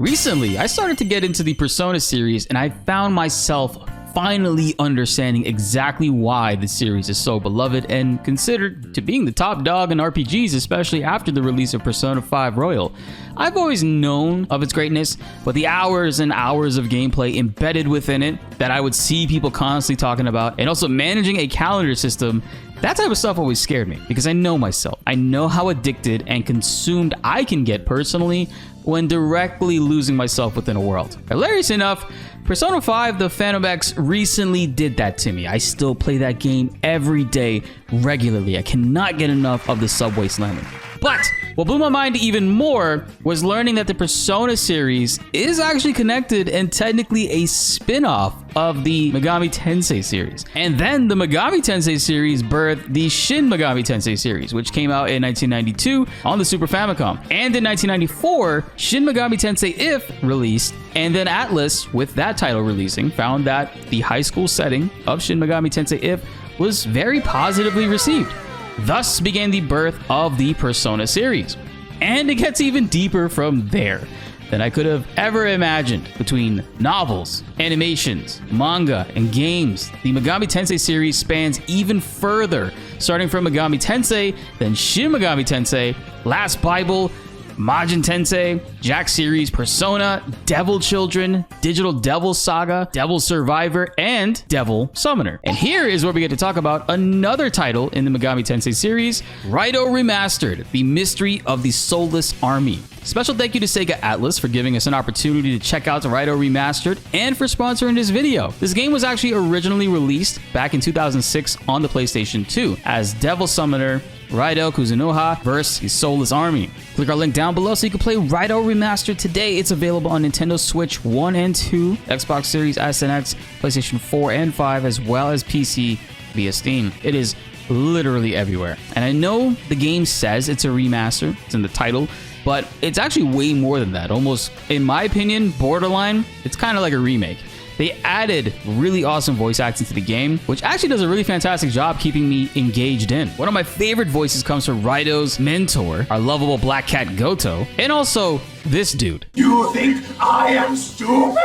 Recently, I started to get into the Persona series and I found myself finally understanding exactly why the series is so beloved and considered to being the top dog in RPGs, especially after the release of Persona 5 Royal. I've always known of its greatness, but the hours and hours of gameplay embedded within it that I would see people constantly talking about, and also managing a calendar system, that type of stuff always scared me because I know myself. I know how addicted and consumed I can get personally when directly losing myself within a world. Hilarious enough, Persona 5 The Phantom X recently did that to me. I still play that game every day regularly. I cannot get enough of the subway slamming. But what blew my mind even more was learning that the Persona series is actually connected and technically a spin-off of the Megami Tensei series. And then the Megami Tensei series birthed the Shin Megami Tensei series, which came out in 1992 on the Super Famicom. And in 1994, Shin Megami Tensei If released, and then Atlus, with that title releasing, found that the high school setting of Shin Megami Tensei If was very positively received. Thus began the birth of the Persona series. And it gets even deeper from there than I could have ever imagined. Between novels, animations, manga, and games, the Megami Tensei series spans even further, starting from Megami Tensei, then Shin Megami Tensei, Last Bible, Majin Tensei, Jack series, Persona, Devil Children, Digital Devil Saga, Devil Survivor, and Devil Summoner. And here is where we get to talk about another title in the Megami Tensei series, RAIDOU Remastered, The Mystery of the Soulless Army. Special thank you to Sega Atlus for giving us an opportunity to check out RAIDOU Remastered and for sponsoring this video. This game was actually originally released back in 2006 on the PlayStation 2 as Devil Summoner, RAIDOU Kuzunoha vs. the Soulless Army. Click our link down below so you can play RAIDOU Remastered today. It's available on Nintendo Switch 1 and 2, Xbox Series S and X, PlayStation 4 and 5, as well as PC via Steam. It is literally everywhere. And I know the game says it's a remaster, it's in the title, but it's actually way more than that. Almost, in my opinion, borderline, it's kind of like a remake. They added really awesome voice acting to the game, which actually does a really fantastic job keeping me engaged in. One of my favorite voices comes from Raidou's mentor, our lovable black cat Goto, and also this dude. You think I am stupid?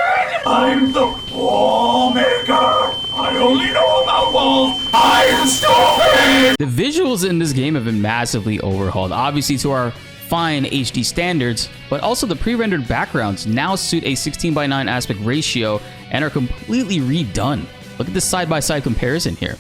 I'm the wall maker. I only know about walls. I am stupid. The visuals in this game have been massively overhauled, obviously to our fine HD standards, but also the pre-rendered backgrounds now suit a 16:9 aspect ratio and are completely redone. Look at this side-by-side comparison here.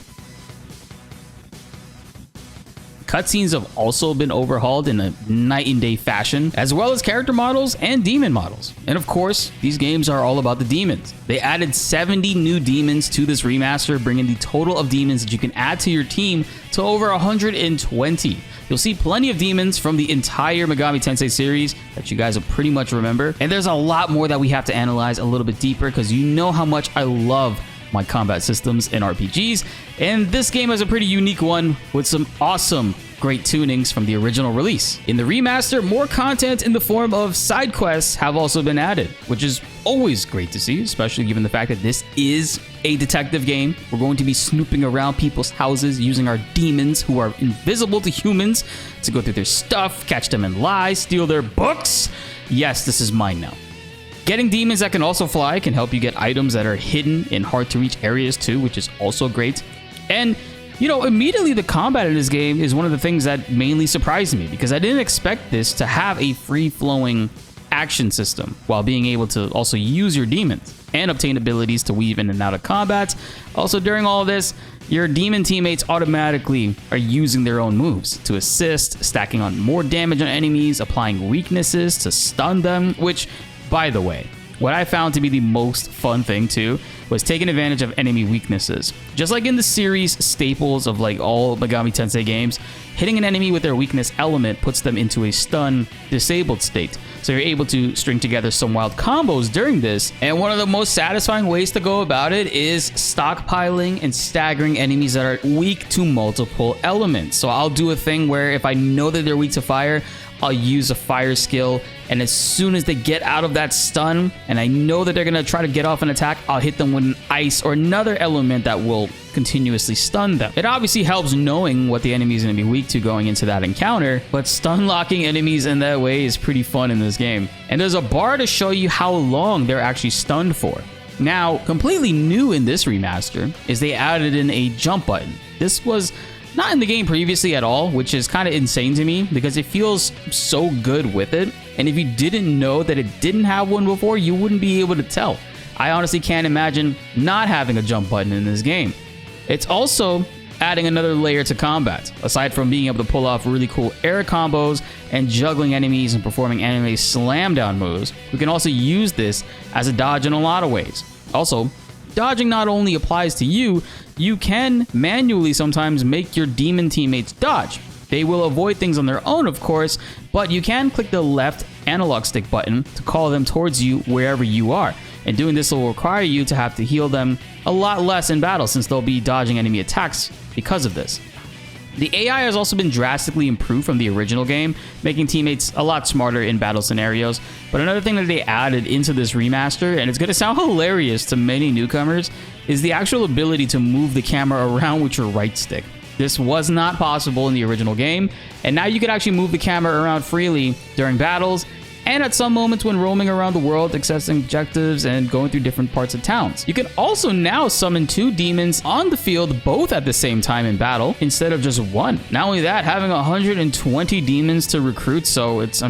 Cutscenes have also been overhauled in a night and day fashion, as well as character models and demon models. And of course, these games are all about the demons. They added 70 new demons to this remaster, bringing the total of demons that you can add to your team to over 120. You'll see plenty of demons from the entire Megami Tensei series that you guys will pretty much remember. And there's a lot more that we have to analyze a little bit deeper because you know how much I love my combat systems in RPGs. And this game is a pretty unique one with some awesome, great tunings from the original release. In the remaster, more content in the form of side quests have also been added, which is always great to see, especially given the fact that this is a detective game. We're going to be snooping around people's houses using our demons who are invisible to humans to go through their stuff, catch them in lies, steal their books. Yes, this is mine now. Getting demons that can also fly can help you get items that are hidden in hard to reach areas too, which is also great. And you know, immediately the combat in this game is one of the things that mainly surprised me because I didn't expect this to have a free-flowing action system while being able to also use your demons and obtain abilities to weave in and out of combat. Also, during all of this, your demon teammates automatically are using their own moves to assist, stacking on more damage on enemies, applying weaknesses to stun them, which, by the way, what I found to be the most fun thing too was taking advantage of enemy weaknesses. Just like in the series staples of like all Megami Tensei games, hitting an enemy with their weakness element puts them into a stun disabled state. So you're able to string together some wild combos during this. And one of the most satisfying ways to go about it is stockpiling and staggering enemies that are weak to multiple elements. So I'll do a thing where if I know that they're weak to fire, I'll use a fire skill and as soon as they get out of that stun, and I know that they're gonna try to get off an attack, I'll hit them with an ice or another element that will continuously stun them. It obviously helps knowing what the enemy is gonna be weak to going into that encounter, but stun locking enemies in that way is pretty fun in this game. And there's a bar to show you how long they're actually stunned for. Now, completely new in this remaster is they added in a jump button. This was not in the game previously at all, which is kind of insane to me because it feels so good with it. And if you didn't know that it didn't have one before, you wouldn't be able to tell. I honestly can't imagine not having a jump button in this game. It's also adding another layer to combat. Aside from being able to pull off really cool air combos and juggling enemies and performing anime slam down moves, we can also use this as a dodge in a lot of ways. Also, dodging not only applies to you, you can manually sometimes make your demon teammates dodge. They will avoid things on their own, of course, but you can click the left analog stick button to call them towards you wherever you are. And doing this will require you to have to heal them a lot less in battle since they'll be dodging enemy attacks because of this. The AI has also been drastically improved from the original game, making teammates a lot smarter in battle scenarios. But another thing that they added into this remaster, and it's going to sound hilarious to many newcomers, is the actual ability to move the camera around with your right stick. This was not possible in the original game, and now you can actually move the camera around freely during battles and at some moments when roaming around the world, accessing objectives and going through different parts of towns. You can also now summon 2 demons on the field both at the same time in battle instead of just one. Not only that, having 120 demons to recruit, so it's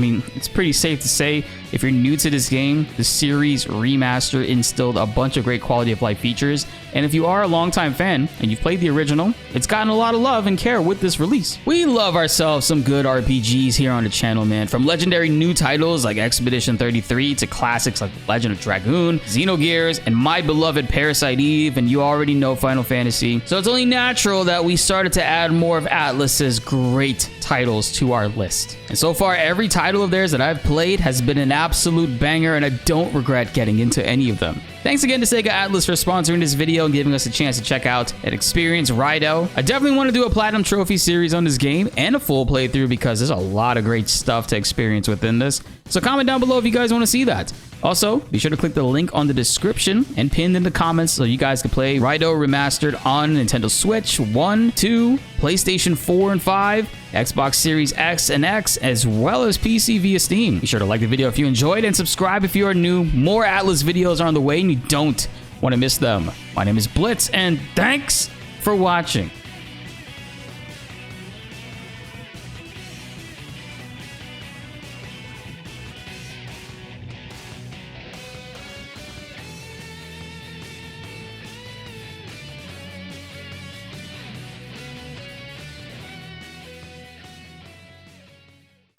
pretty safe to say if you're new to this game, the series remaster instilled a bunch of great quality of life features. And if you are a longtime fan and you've played the original, it's gotten a lot of love and care with this release. We love ourselves some good RPGs here on the channel, man. From legendary new titles like Expedition 33 to classics like Legend of Dragoon, Xenogears, and my beloved Parasite Eve, and you already know Final Fantasy. So it's only natural that we started to add more of Atlus's great titles to our list. And so far, every title of theirs that I've played has been an absolute banger, and I don't regret getting into any of them. Thanks again to Sega Atlus for sponsoring this video and giving us a chance to check out and experience RAIDOU. I definitely want to do a Platinum Trophy series on this game and a full playthrough because there's a lot of great stuff to experience within this. So comment down below if you guys want to see that. Also, be sure to click the link on the description and pinned in the comments so you guys can play RAIDOU Remastered on Nintendo Switch 1, 2, PlayStation 4 and 5, Xbox Series X and X, as well as PC via Steam. Be sure to like the video if you enjoyed and subscribe if you are new. More Atlus videos are on the way and you don't want to miss them. My name is BltzZ and thanks for watching.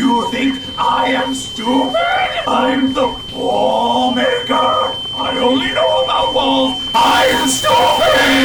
You think I am stupid? I'm the wall maker. I only know about walls. I am stupid!